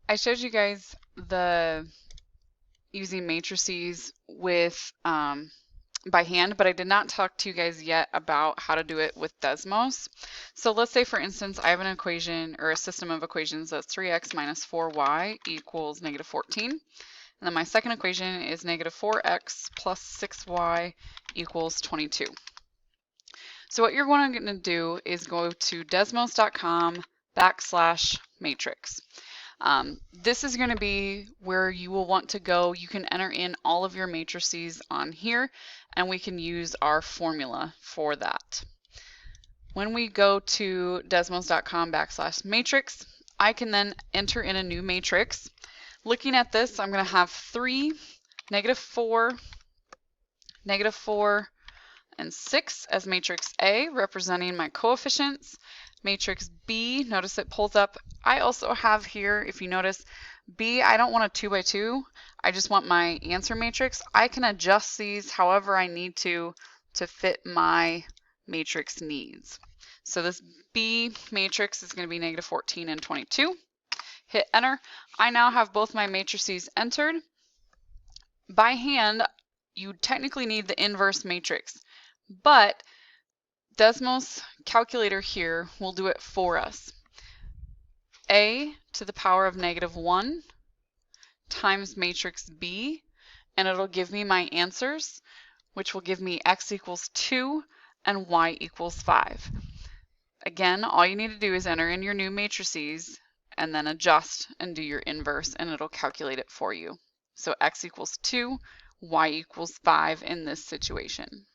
I showed you guys the using matrices with by hand, but I did not talk to you guys yet about how to do it with Desmos. So let's say, for instance, I have an equation or a system of equations that's 3x minus 4y equals negative 14. And then my second equation is negative 4x plus 6y equals 22. So what you're going to do is go to desmos.com/matrix. This is going to be where you will want to go. You can enter in all of your matrices on here, and we can use our formula for that. When we go to desmos.com/matrix, I can then enter in a new matrix. Looking at this, I'm going to have 3, negative 4, negative 4, and 6 as matrix A, representing my coefficients. Matrix B, notice it pulls up. I also have here, if you notice, B, I don't want a 2 by 2. I just want my answer matrix. I can adjust these however I need to fit my matrix needs. So this B matrix is going to be negative 14 and 22. Hit enter. I now have both my matrices entered. By hand, you technically need the inverse matrix, but Desmos calculator here will do it for us. A to the power of negative 1 times matrix B, and it'll give me my answers, which will give me x equals 2 and y equals 5. Again, all you need to do is enter in your new matrices and then adjust and do your inverse, and it'll calculate it for you. So x equals 2, y equals 5 in this situation.